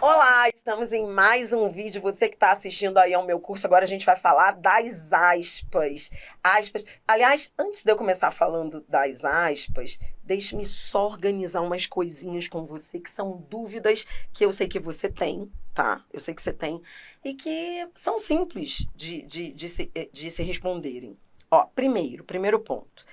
Olá, estamos em mais um vídeo. Você que está assistindo aí ao meu curso, agora a gente vai falar das aspas. Aspas. Aliás, antes de eu começar falando das aspas, deixe-me só organizar umas coisinhas com você que são dúvidas que eu sei que você tem, tá? Eu sei que você tem e que são simples de se responderem. Ó, primeiro ponto.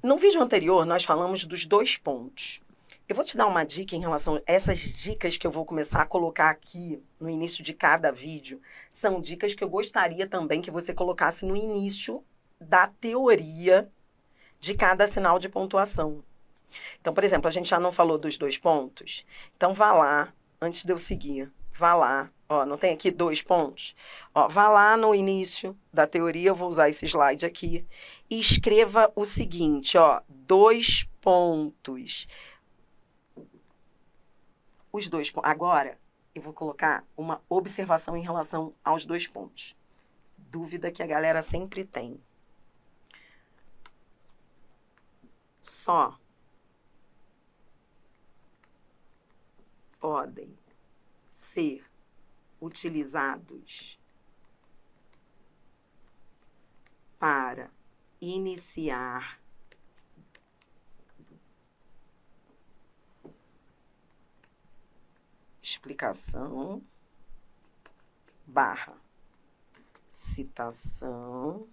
No vídeo anterior, nós falamos dos 2 pontos. Eu vou te dar uma dica em relação a essas dicas que eu vou começar a colocar aqui no início de cada vídeo. São dicas que eu gostaria também que você colocasse no início da teoria de cada sinal de pontuação. Então, por exemplo, a gente já não falou dos 2 pontos? Então, vá lá, antes de eu seguir, vá lá. Ó, não tem aqui 2 pontos? Ó, vá lá no início da teoria, eu vou usar esse slide aqui, e escreva o seguinte, ó, 2 pontos. Os 2 pontos. Agora, eu vou colocar uma observação em relação aos 2 pontos. Dúvida que a galera sempre tem. Só podem ser utilizados para iniciar explicação barra citação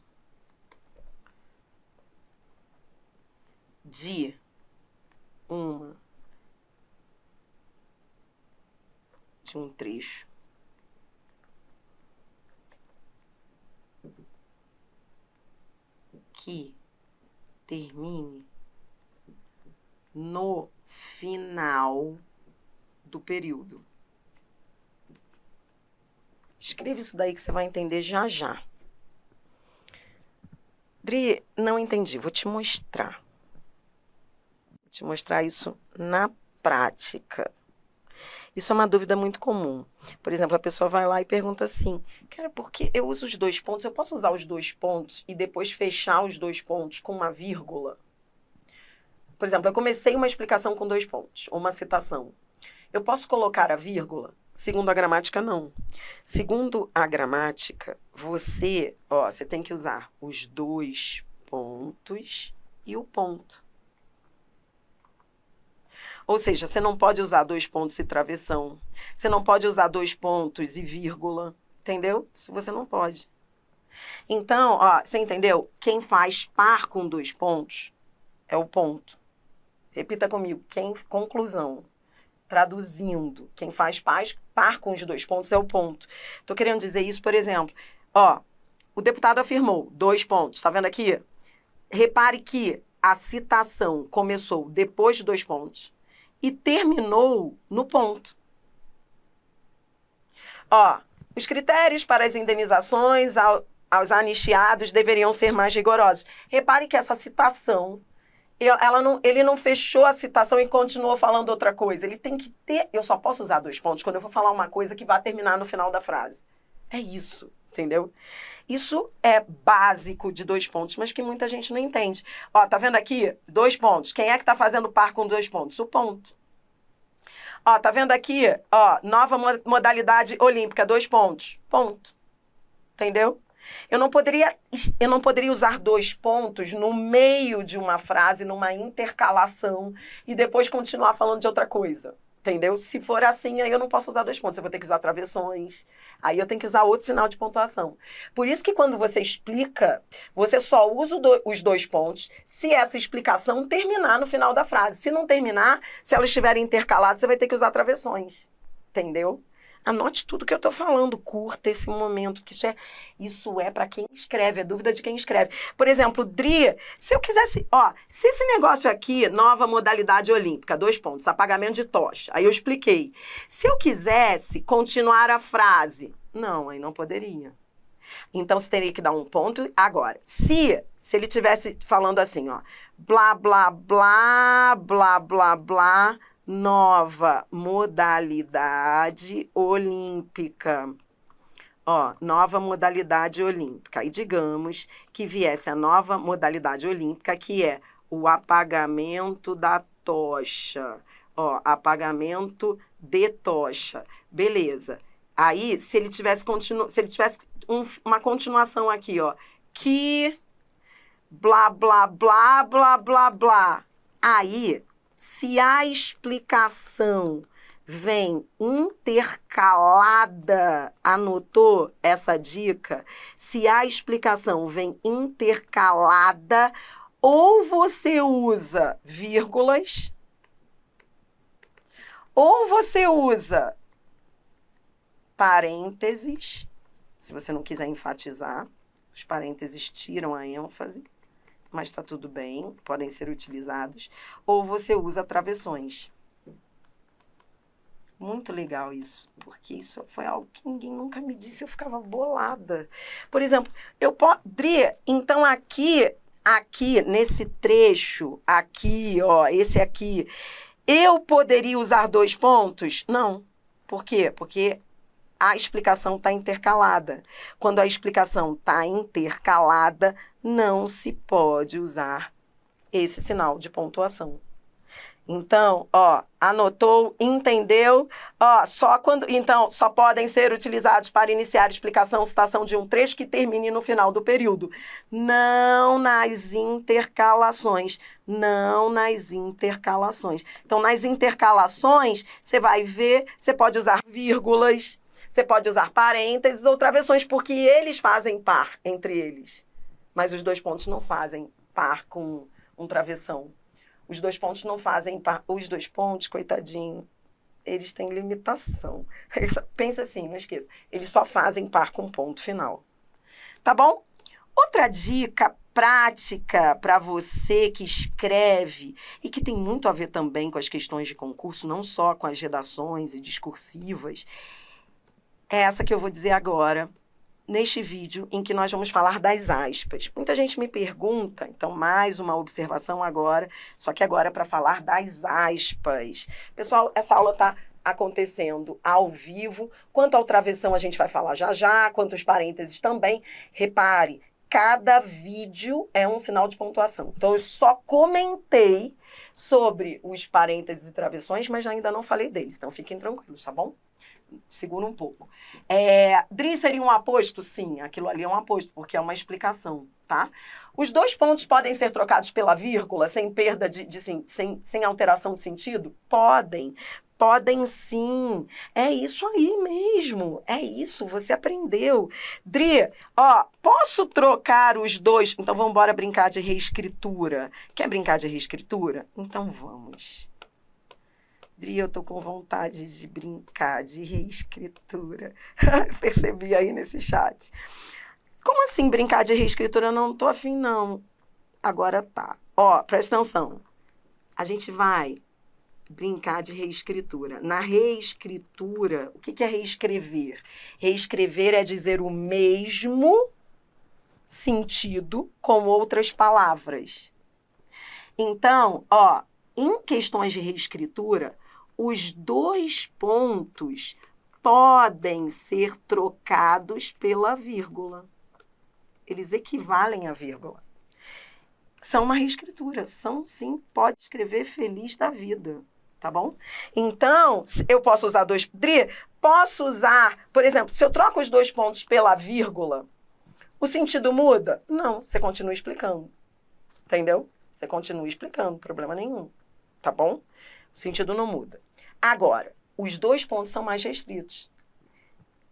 de um trecho que termine no final do período. Escreva isso daí que você vai entender já já. Dri, não entendi. Vou te mostrar. Vou te mostrar isso na prática. Isso é uma dúvida muito comum. Por exemplo, a pessoa vai lá e pergunta assim, cara, porque eu uso os 2 pontos, eu posso usar os 2 pontos e depois fechar os 2 pontos com uma vírgula? Por exemplo, eu comecei uma explicação com 2 pontos, uma citação. Eu posso colocar a vírgula? Segundo a gramática, não. Segundo a gramática, você tem que usar os 2 pontos e o ponto. Ou seja, você não pode usar 2 pontos e travessão. Você não pode usar 2 pontos e vírgula. Entendeu? Isso você não pode. Então, você entendeu? Quem faz par com 2 pontos é o ponto. Repita comigo. Conclusão. Traduzindo, quem faz par com os 2 pontos é o ponto. Estou querendo dizer isso, por exemplo. O deputado afirmou 2 pontos. Está vendo aqui? Repare que a citação começou depois de 2 pontos e terminou no ponto. Os critérios para as indenizações aos anistiados deveriam ser mais rigorosos. Repare que essa citação, ele não fechou a citação e continuou falando outra coisa. Ele tem que ter... Eu só posso usar 2 pontos quando eu vou falar uma coisa que vai terminar no final da frase. É isso, entendeu? Isso é básico de 2 pontos, mas que muita gente não entende. Tá vendo aqui? 2 pontos. Quem é que tá fazendo par com 2 pontos? O ponto. Tá vendo aqui? Nova modalidade olímpica, 2 pontos. Ponto. Entendeu? Eu não poderia usar 2 pontos no meio de uma frase, numa intercalação, e depois continuar falando de outra coisa. Entendeu? Se for assim, aí eu não posso usar 2 pontos. Eu vou ter que usar travessões. Aí eu tenho que usar outro sinal de pontuação. Por isso que quando você explica, você só usa os 2 pontos se essa explicação terminar no final da frase. Se não terminar, se elas estiverem intercaladas, você vai ter que usar travessões. Entendeu? Anote tudo que eu estou falando, curta esse momento, que isso é para quem escreve, é dúvida de quem escreve. Por exemplo, Dri, se eu quisesse, se esse negócio aqui, nova modalidade olímpica, 2 pontos, apagamento de tocha, aí eu expliquei. Se eu quisesse continuar a frase, não, aí não poderia. Então, você teria que dar um ponto. Agora, se ele estivesse falando assim, blá, blá, blá, blá, blá, blá, nova modalidade olímpica. Nova modalidade olímpica. E digamos que viesse a nova modalidade olímpica, que é o apagamento da tocha. Ó, apagamento de tocha. Beleza. Aí, se ele tivesse uma continuação aqui, ó. Que blá, blá, blá, blá, blá, blá. Aí, se a explicação vem intercalada, anotou essa dica? Se a explicação vem intercalada, ou você usa vírgulas, ou você usa parênteses, se você não quiser enfatizar, os parênteses tiram a ênfase, mas está tudo bem, podem ser utilizados, ou você usa travessões. Muito legal isso, porque isso foi algo que ninguém nunca me disse, eu ficava bolada. Por exemplo, Dri, então aqui, nesse trecho, aqui, ó, esse aqui, eu poderia usar 2 pontos? Não. Por quê? Porque a explicação está intercalada. Quando a explicação está intercalada, não se pode usar esse sinal de pontuação. Então, ó, anotou, entendeu? Ó, então, só podem ser utilizados para iniciar a explicação, citação de um trecho que termine no final do período. Não nas intercalações. Não nas intercalações. Então, nas intercalações, você vai ver, você pode usar vírgulas, você pode usar parênteses ou travessões, porque eles fazem par entre eles. Mas os 2 pontos não fazem par com um travessão. Os 2 pontos não fazem par. Os 2 pontos, coitadinho, eles têm limitação. Pensa assim, não esqueça. Eles só fazem par com ponto final. Tá bom? Outra dica prática para você que escreve e que tem muito a ver também com as questões de concurso, não só com as redações e discursivas, é essa que eu vou dizer agora, neste vídeo em que nós vamos falar das aspas. Muita gente me pergunta, então mais uma observação agora, só que agora é para falar das aspas. Pessoal, essa aula está acontecendo ao vivo. Quanto ao travessão, a gente vai falar já já, quanto aos parênteses também. Repare, cada vídeo é um sinal de pontuação. Então, eu só comentei sobre os parênteses e travessões, mas ainda não falei deles. Então, fiquem tranquilos, tá bom? Segura um pouco. Dri, seria um aposto? Sim, aquilo ali é um aposto, porque é uma explicação, tá? Os 2 pontos podem ser trocados pela vírgula, sem perda sem alteração de sentido? Podem. Podem sim. É isso aí mesmo. É isso, você aprendeu. Dri, ó, posso trocar os 2? Então, vamos embora brincar de reescritura. Quer brincar de reescritura? Então, vamos. Dri, eu tô com vontade de brincar de reescritura. Percebi aí nesse chat. Como assim brincar de reescritura? Eu não tô afim, não. Agora tá. Ó, presta atenção. A gente vai brincar de reescritura. Na reescritura, o que é reescrever? Reescrever é dizer o mesmo sentido com outras palavras. Então, ó, em questões de reescritura, os 2 pontos podem ser trocados pela vírgula. Eles equivalem à vírgula. São uma reescritura. São, sim, pode escrever feliz da vida. Tá bom? Então, eu posso usar 2... Dri, posso usar... Por exemplo, se eu troco os 2 pontos pela vírgula, o sentido muda? Não, você continua explicando. Entendeu? Você continua explicando, problema nenhum. Tá bom? O sentido não muda. Agora, os 2 pontos são mais restritos.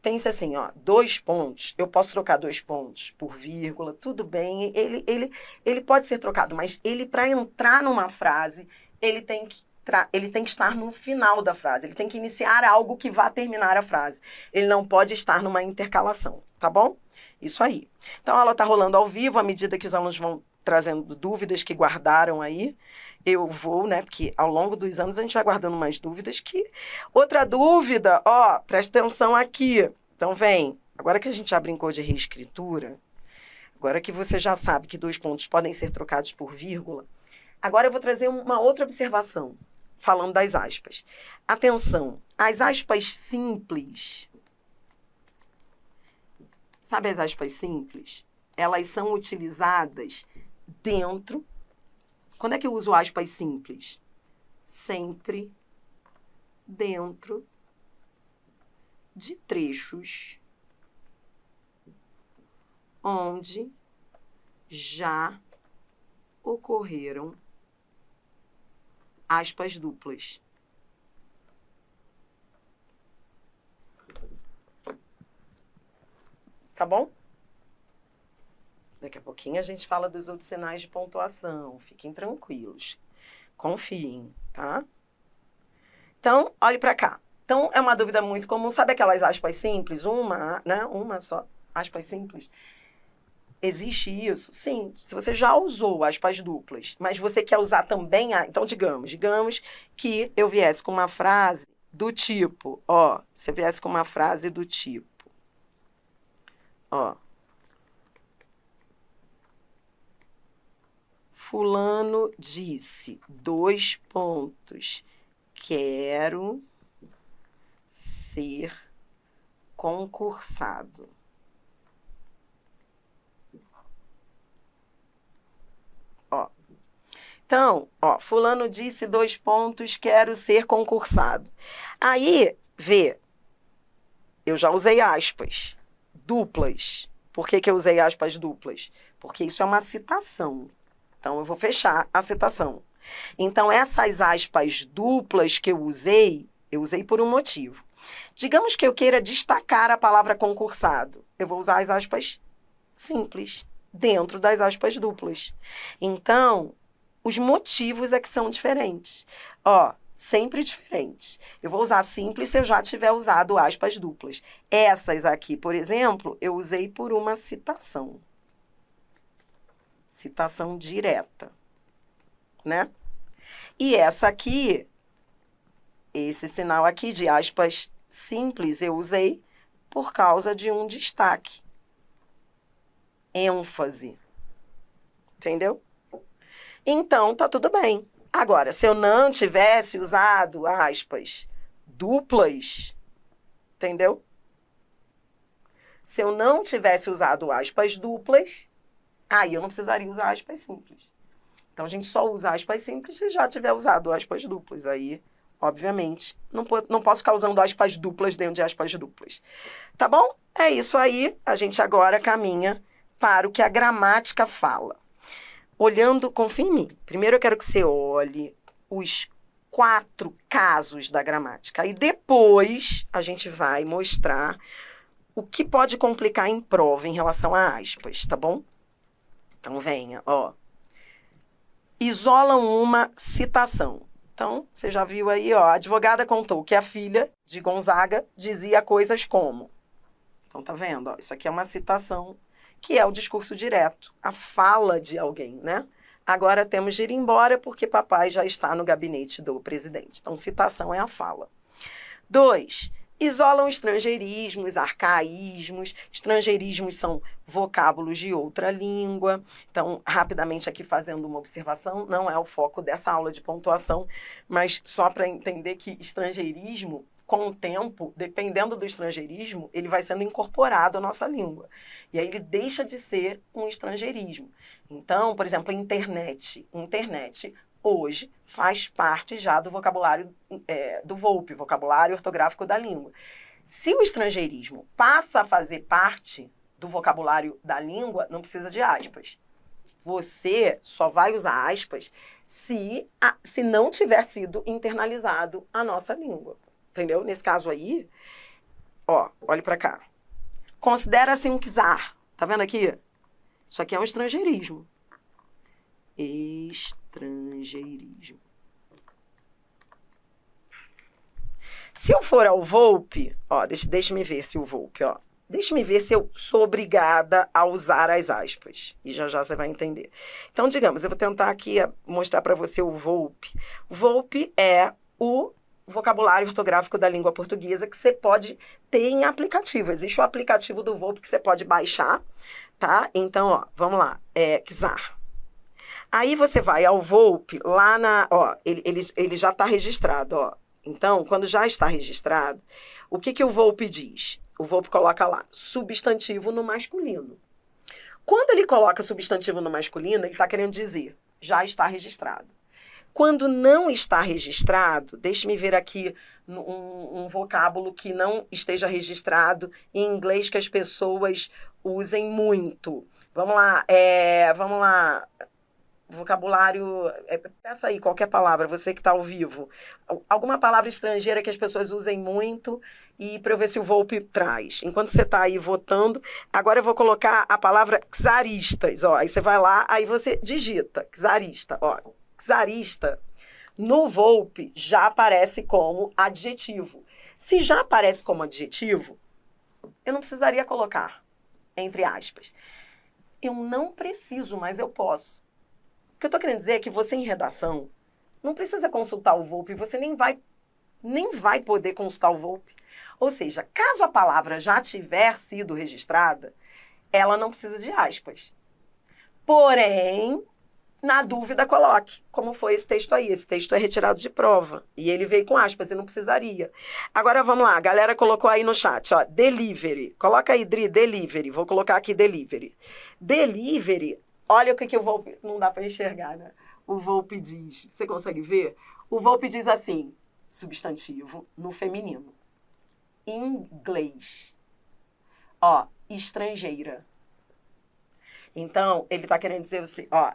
Pense assim, ó, 2 pontos, eu posso trocar 2 pontos por vírgula, tudo bem, ele pode ser trocado, mas ele, para entrar numa frase, ele tem que estar no final da frase, ele tem que iniciar algo que vá terminar a frase. Ele não pode estar numa intercalação, tá bom? Isso aí. Então, a aula está rolando ao vivo, à medida que os alunos vão trazendo dúvidas que guardaram aí. Eu vou, né, porque ao longo dos anos a gente vai guardando mais dúvidas que... Outra dúvida, ó, presta atenção aqui. Então, vem. Agora que a gente já brincou de reescritura, agora que você já sabe que 2 pontos podem ser trocados por vírgula, agora eu vou trazer uma outra observação, falando das aspas. Atenção, as aspas simples... Sabe as aspas simples? Elas são utilizadas dentro... Quando é que eu uso aspas simples? Sempre dentro de trechos onde já ocorreram aspas duplas. Tá bom? Daqui a pouquinho a gente fala dos outros sinais de pontuação. Fiquem tranquilos. Confiem, tá? Então, olhe para cá. Então, é uma dúvida muito comum. Sabe aquelas aspas simples? Uma só, aspas simples. Existe isso? Sim, se você já usou aspas duplas, mas você quer usar também... Então, digamos que eu viesse com uma frase do tipo... se eu viesse com uma frase do tipo... Fulano disse, : quero ser concursado. Então, fulano disse, : quero ser concursado. Aí, eu já usei aspas duplas. Por que eu usei aspas duplas? Porque isso é uma citação. Então, eu vou fechar a citação. Então, essas aspas duplas que eu usei por um motivo. Digamos que eu queira destacar a palavra concursado. Eu vou usar as aspas simples dentro das aspas duplas. Então, os motivos é que são diferentes. Sempre diferentes. Eu vou usar simples se eu já tiver usado aspas duplas. Essas aqui, por exemplo, eu usei por uma citação. Citação direta, né? E essa aqui, esse sinal aqui de aspas simples, eu usei por causa de um destaque. ênfase. Entendeu? Então, tá tudo bem. Agora, se eu não tivesse usado aspas duplas, entendeu? Se eu não tivesse usado aspas duplas, aí eu não precisaria usar aspas simples. Então, a gente só usa aspas simples se já tiver usado aspas duplas. Aí, obviamente, não posso ficar usando aspas duplas dentro de aspas duplas. Tá bom? É isso aí. A gente agora caminha para o que a gramática fala. Olhando, confia em mim. Primeiro eu quero que você olhe os 4 casos da gramática. Aí depois a gente vai mostrar o que pode complicar em prova em relação a aspas, tá bom? Então venha, Isolam uma citação. Então, você já viu aí, a advogada contou que a filha de Gonzaga dizia coisas como. Então, tá vendo? Isso aqui é uma citação, que é o discurso direto, a fala de alguém, né? Agora temos de ir embora porque papai já está no gabinete do presidente. Então, citação é a fala. 2, isolam estrangeirismos, arcaísmos. Estrangeirismos são vocábulos de outra língua. Então, rapidamente aqui fazendo uma observação, não é o foco dessa aula de pontuação, mas só para entender que estrangeirismo, com o tempo, dependendo do estrangeirismo, ele vai sendo incorporado à nossa língua. E aí ele deixa de ser um estrangeirismo. Então, por exemplo, internet hoje faz parte já do vocabulário do VOLPE, vocabulário ortográfico da língua. Se o estrangeirismo passa a fazer parte do vocabulário da língua, não precisa de aspas. Você só vai usar aspas se não tiver sido internalizado a nossa língua. Entendeu? Nesse caso aí, olhe para cá. Considera-se um czar. Tá vendo aqui? Isso aqui é um estrangeirismo. Estrangeirismo. Se eu for ao VOLPE, deixa-me ver se o VOLPE, deixa-me ver se eu sou obrigada a usar as aspas. E já já você vai entender. Então, digamos, eu vou tentar aqui mostrar para você o VOLPE. O VOLPE é o vocabulário ortográfico da língua portuguesa que você pode ter em aplicativo. Existe o aplicativo do VOLPE que você pode baixar, tá? Então, vamos lá. Czar. Aí você vai ao VOLPE, lá ele já está registrado, Então, quando já está registrado, o que o VOLPE diz? O VOLPE coloca lá, substantivo no masculino. Quando ele coloca substantivo no masculino, ele está querendo dizer, já está registrado. Quando não está registrado, deixe-me ver aqui um vocábulo que não esteja registrado em inglês que as pessoas usem muito. Vamos lá. Vocabulário, peça aí qualquer palavra, você que está ao vivo. Alguma palavra estrangeira que as pessoas usem muito e para eu ver se o Volpe traz. Enquanto você está aí votando, agora eu vou colocar a palavra czaristas. Ó, aí você vai lá, aí você digita czarista. Ó, czarista, no Volpe já aparece como adjetivo. Se já aparece como adjetivo, eu não precisaria colocar, entre aspas. Eu não preciso, mas eu posso. O que eu estou querendo dizer é que você, em redação, não precisa consultar o Volpe, você nem vai poder consultar o Volpe. Ou seja, caso a palavra já tiver sido registrada, ela não precisa de aspas. Porém, na dúvida, coloque, como foi esse texto aí. Esse texto é retirado de prova. E ele veio com aspas e não precisaria. Agora, vamos lá. A galera colocou aí no chat, ó, delivery. Coloca aí, Dri, delivery. Vou colocar aqui delivery. Delivery, olha o que o Volpe... Não dá para enxergar, né? O Volpe diz. Você consegue ver? O Volpe diz assim, substantivo no feminino. Inglês. Ó, estrangeira. Então, ele está querendo dizer,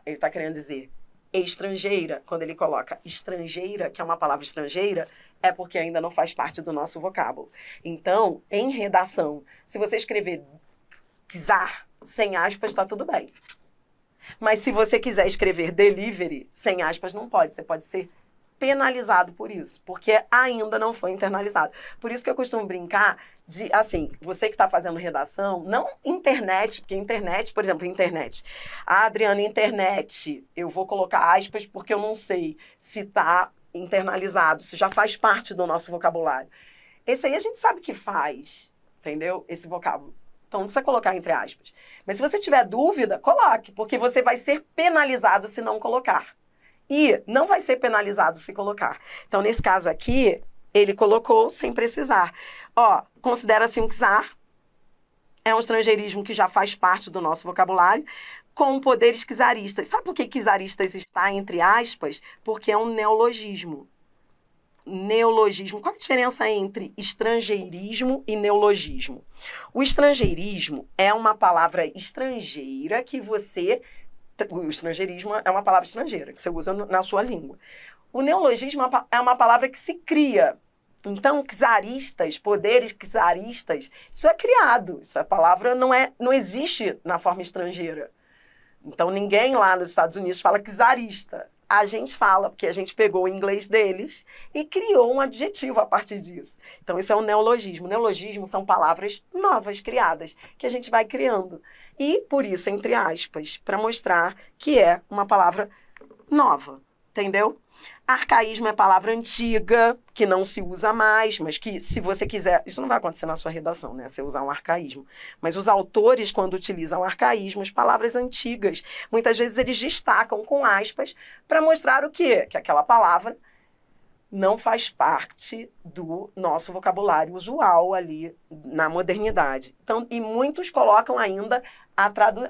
ele está querendo dizer estrangeira, quando ele coloca estrangeira, que é uma palavra estrangeira, é porque ainda não faz parte do nosso vocábulo. Então, em redação, se você escrever czar sem aspas, está tudo bem. Mas se você quiser escrever delivery sem aspas, não pode. Você pode ser penalizado por isso, porque ainda não foi internalizado. Por isso que eu costumo brincar de, assim, você que está fazendo redação, não internet, porque internet, por exemplo, internet. Ah, Adriana, internet, eu vou colocar aspas porque eu não sei se está internalizado, se já faz parte do nosso vocabulário. Esse aí a gente sabe que faz, entendeu? Esse vocábulo. Então, não precisa colocar entre aspas. Mas se você tiver dúvida, coloque, porque você vai ser penalizado se não colocar. E não vai ser penalizado se colocar. Então, nesse caso aqui, ele colocou sem precisar. Ó, considera-se um czar, é um estrangeirismo que já faz parte do nosso vocabulário, com poderes czaristas. Sabe por que czaristas está entre aspas? Porque é um neologismo. Neologismo. Qual a diferença entre estrangeirismo e neologismo? O estrangeirismo é uma palavra estrangeira que você... O estrangeirismo é uma palavra estrangeira que você usa na sua língua. O neologismo é uma palavra que se cria. Então, czaristas, poderes czaristas, isso é criado. Essa palavra não existe na forma estrangeira. Então, ninguém lá nos Estados Unidos fala czarista. A gente fala, porque a gente pegou o inglês deles e criou um adjetivo a partir disso. Então, isso é um neologismo. Neologismo são palavras novas, criadas, que a gente vai criando. E, por isso, entre aspas, para mostrar que é uma palavra nova, entendeu? Arcaísmo é palavra antiga, que não se usa mais, mas que, se você quiser... Isso não vai acontecer na sua redação, né? Você usar um arcaísmo. Mas os autores, quando utilizam arcaísmos, palavras antigas, muitas vezes eles destacam com aspas para mostrar o quê? Que aquela palavra não faz parte do nosso vocabulário usual ali na modernidade. Então, e muitos colocam ainda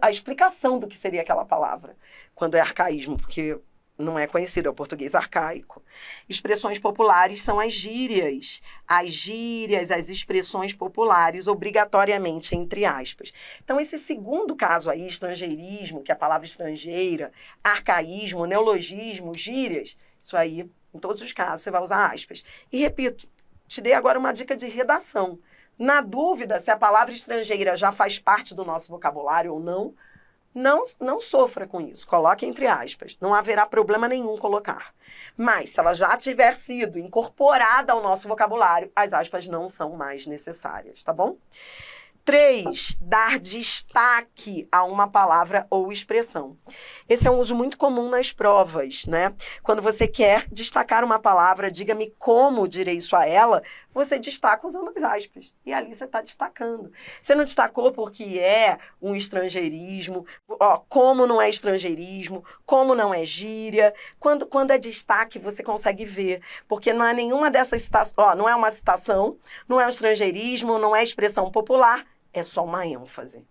a explicação do que seria aquela palavra, quando é arcaísmo, porque não é conhecido, é o português arcaico. Expressões populares são as gírias. As gírias, as expressões populares, obrigatoriamente, entre aspas. Então, esse segundo caso aí, estrangeirismo, que é a palavra estrangeira, arcaísmo, neologismo, gírias, isso aí, em todos os casos, você vai usar aspas. E, repito, te dei agora uma dica de redação. Na dúvida se a palavra estrangeira já faz parte do nosso vocabulário ou não, não sofra com isso, coloque entre aspas. Não haverá problema nenhum colocar. Mas, se ela já tiver sido incorporada ao nosso vocabulário, as aspas não são mais necessárias, tá bom? 3, dar destaque a uma palavra ou expressão. Esse é um uso muito comum nas provas, né? Quando você quer destacar uma palavra, diga-me como direi isso a ela, você destaca usando as aspas. E ali você está destacando. Você não destacou porque é um estrangeirismo, como não é estrangeirismo, como não é gíria. Quando é destaque, você consegue ver. Porque não é nenhuma dessas citações, não é uma citação, não é um estrangeirismo, não é expressão popular, é só uma ênfase.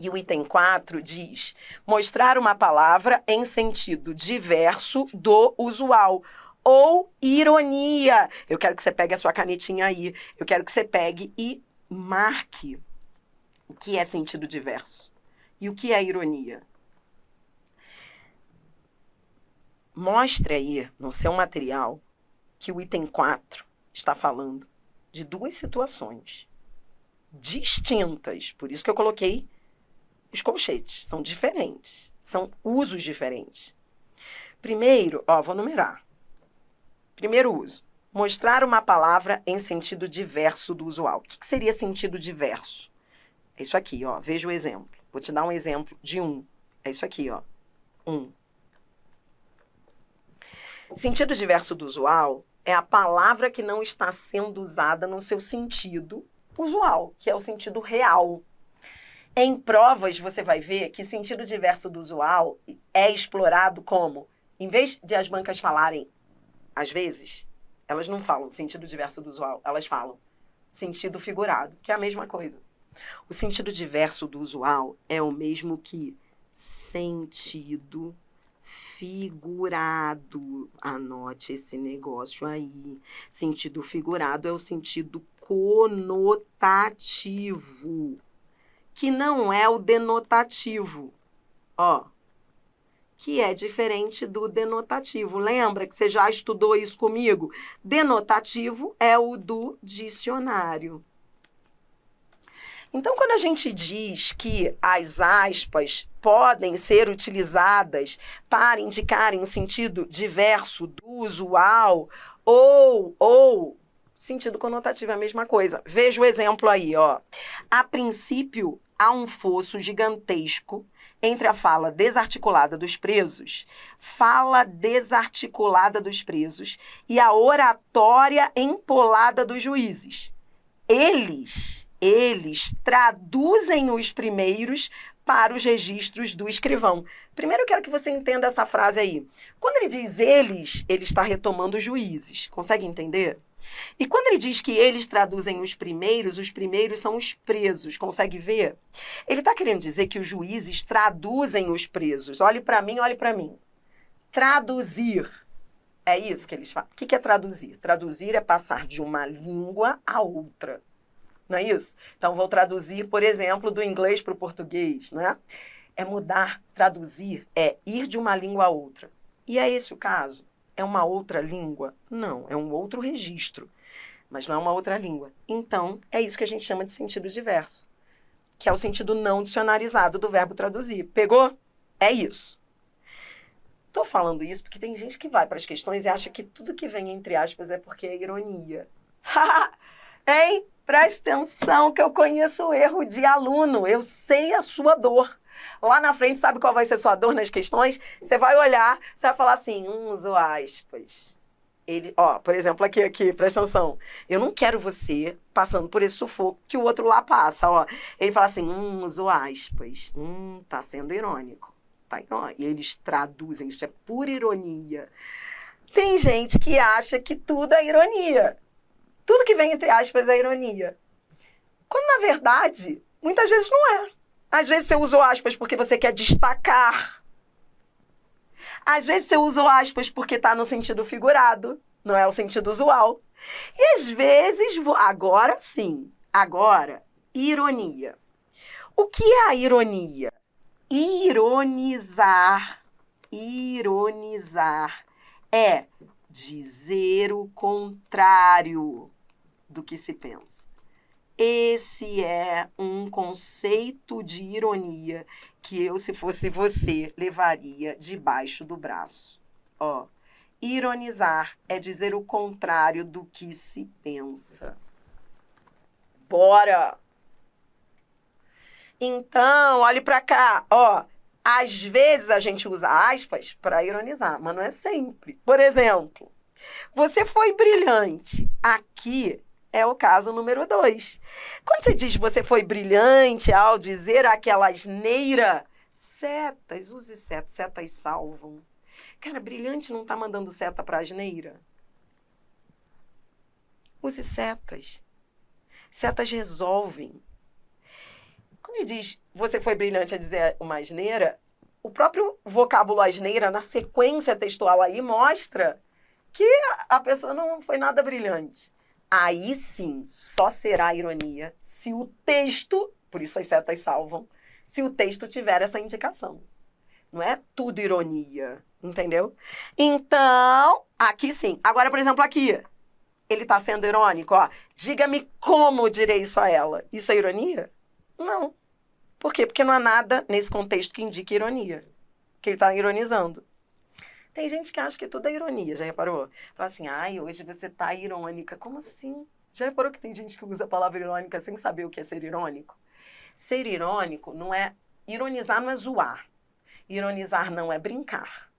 E o item 4 diz: mostrar uma palavra em sentido diverso do usual. Ou ironia. Eu quero que você pegue a sua canetinha aí. Eu quero que você pegue e marque o que é sentido diverso e o que é ironia. Mostre aí no seu material que o item 4 está falando de duas situações distintas. Por isso que eu coloquei os colchetes. São diferentes. São usos diferentes. Primeiro, vou numerar. Primeiro uso. Mostrar uma palavra em sentido diverso do usual. O que seria sentido diverso? É isso aqui, veja o exemplo. Vou te dar um exemplo de um. É isso aqui, um. Sentido diverso do usual é a palavra que não está sendo usada no seu sentido usual, que é o sentido real. Em provas, você vai ver que sentido diverso do usual é explorado como, em vez de as bancas falarem, às vezes, elas não falam sentido diverso do usual, elas falam sentido figurado, que é a mesma coisa. O sentido diverso do usual é o mesmo que sentido figurado. Anote esse negócio aí. Sentido figurado é o sentido conotativo, que não é o denotativo, que é diferente do denotativo. Lembra que você já estudou isso comigo? Denotativo é o do dicionário. Então, quando a gente diz que as aspas podem ser utilizadas para indicarem um sentido diverso do usual ou sentido conotativo é a mesma coisa. Veja o exemplo aí, A princípio, há um fosso gigantesco entre a fala desarticulada dos presos, e a oratória empolada dos juízes. Eles traduzem os primeiros para os registros do escrivão. Primeiro eu quero que você entenda essa frase aí. Quando ele diz eles, ele está retomando os juízes. Consegue entender? E quando ele diz que eles traduzem os primeiros são os presos. Consegue ver? Ele está querendo dizer que os juízes traduzem os presos. Olhe para mim, olhe para mim. Traduzir. É isso que eles falam. O que é traduzir? Traduzir é passar de uma língua a outra. Não é isso? Então, vou traduzir, por exemplo, do inglês para o português, não é? É mudar, traduzir, é ir de uma língua a outra. E é esse o caso? É uma outra língua? Não, é um outro registro, mas não é uma outra língua. Então, é isso que a gente chama de sentido diverso, que é o sentido não dicionarizado do verbo traduzir. Pegou? É isso. Estou falando isso porque tem gente que vai para as questões e acha que tudo que vem entre aspas é porque é ironia. Hein? Presta atenção que eu conheço o erro de aluno. Eu sei a sua dor. Lá na frente, sabe qual vai ser a sua dor nas questões? Você vai olhar, você vai falar assim, uso aspas. Ele, por exemplo, aqui, presta atenção. Eu não quero você passando por esse sufoco que o outro lá passa, Ele fala assim, uso aspas. Tá sendo irônico. Tá irônico. E eles traduzem, isso é pura ironia. Tem gente que acha que tudo é ironia. Tudo que vem entre aspas é ironia. Quando, na verdade, muitas vezes não é. Às vezes você usou aspas porque você quer destacar. Às vezes você usou aspas porque está no sentido figurado, não é o sentido usual. E às vezes, agora sim, ironia. O que é a ironia? Ironizar é dizer o contrário do que se pensa. Esse é um conceito de ironia que eu, se fosse você, levaria debaixo do braço. Ironizar é dizer o contrário do que se pensa. Bora! Então, olhe para cá, Às vezes a gente usa aspas para ironizar, mas não é sempre. Por exemplo, você foi brilhante. Aqui é o caso número 2. Quando você diz você foi brilhante ao dizer aquela asneira, setas, use setas, setas salvam. Cara, brilhante não está mandando seta para asneira. Use setas. Setas resolvem. Quando ele diz você foi brilhante a dizer uma asneira, o próprio vocábulo asneira, na sequência textual aí, mostra que a pessoa não foi nada brilhante. Aí sim, só será ironia se o texto, por isso as setas salvam, se o texto tiver essa indicação. Não é tudo ironia, entendeu? Então, aqui sim. Agora, por exemplo, aqui, ele tá sendo irônico, ó. Diga-me como direi isso a ela. Isso é ironia? Não. Por quê? Porque não há nada nesse contexto que indique ironia. Que ele tá ironizando. Tem gente que acha que tudo é ironia, já reparou? Fala assim, ai, hoje você tá irônica. Como assim? Já reparou que tem gente que usa a palavra irônica sem saber o que é ser irônico? Ser irônico não é... Ironizar não é zoar. Ironizar não é brincar.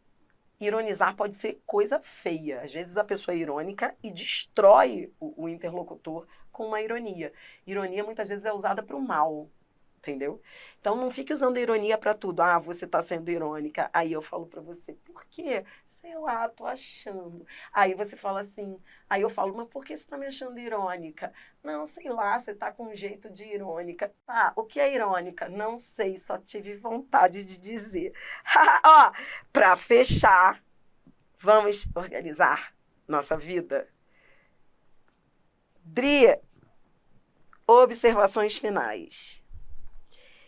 Ironizar pode ser coisa feia. Às vezes a pessoa é irônica e destrói o interlocutor com uma ironia. Ironia muitas vezes é usada para o mal, entendeu? Então não fique usando ironia para tudo. Ah, você está sendo irônica. Aí eu falo para você, por quê? Sei lá, tô achando. Aí você fala assim, aí eu falo, mas por que você tá me achando irônica? Não, sei lá, você tá com um jeito de irônica. Tá, o que é irônica? Não sei, só tive vontade de dizer. Ó, pra fechar, vamos organizar nossa vida. Dri, observações finais.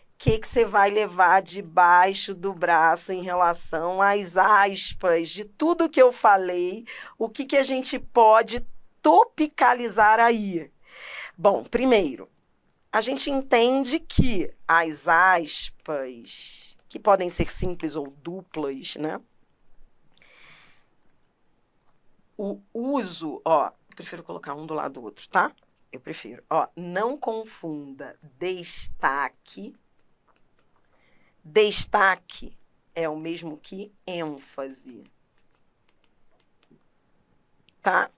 O que você vai levar debaixo do braço em relação às aspas de tudo que eu falei? O que a gente pode topicalizar aí? Bom, primeiro, a gente entende que as aspas, que podem ser simples ou duplas, né? O uso, ó, eu prefiro colocar um do lado do outro, tá? Eu prefiro, ó, não confunda destaque. Destaque é o mesmo que ênfase, tá?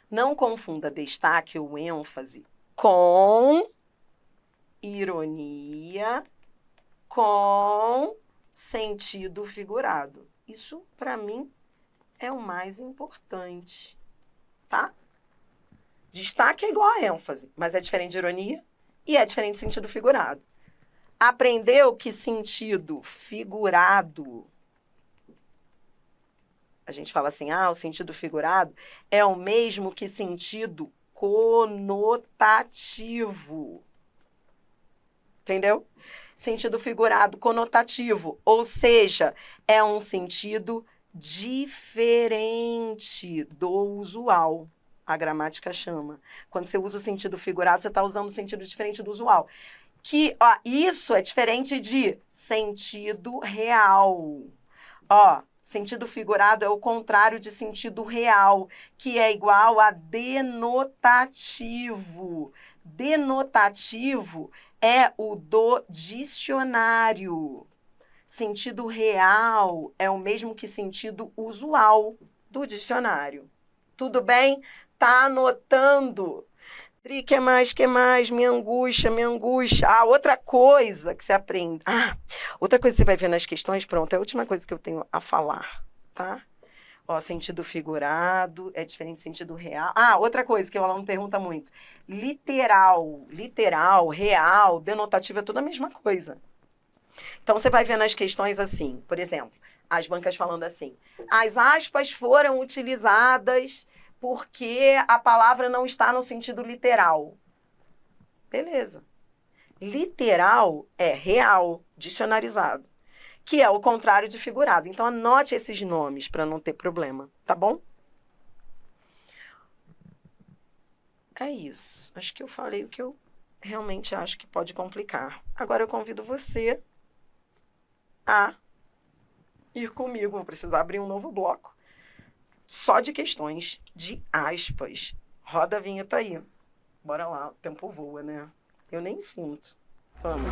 Não confunda destaque ou ênfase com ironia, com sentido figurado. Isso, para mim, é o mais importante, tá? Destaque é igual a ênfase, mas é diferente de ironia e é diferente de sentido figurado. Aprendeu que sentido figurado, a gente fala assim, o sentido figurado é o mesmo que sentido conotativo. Entendeu? Sentido figurado conotativo, ou seja, é um sentido diferente do usual. A gramática chama. Quando você usa o sentido figurado, você está usando o sentido diferente do usual. Que, ó, isso é diferente de sentido real. Ó, sentido figurado é o contrário de sentido real, que é igual a denotativo. Denotativo é o do dicionário. Sentido real é o mesmo que sentido usual do dicionário. Tudo bem? Tá anotando? Dri, que mais? Minha angústia. Outra coisa que você aprende. Outra coisa que você vai ver nas questões, pronto, é a última coisa que eu tenho a falar, tá? Ó, sentido figurado é diferente de sentido real. Outra coisa que o aluno pergunta muito. Literal, real, denotativo é tudo a mesma coisa. Então, você vai ver nas questões assim, por exemplo, as bancas falando assim, as aspas foram utilizadas porque a palavra não está no sentido literal. Beleza. Literal é real, dicionarizado, que é o contrário de figurado. Então, anote esses nomes para não ter problema, tá bom? É isso. Acho que eu falei o que eu realmente acho que pode complicar. Agora eu convido você a ir comigo. Vou precisar abrir um novo bloco só de questões de aspas. Roda a vinheta aí. Bora lá, o tempo voa, né? Eu nem sinto. Vamos.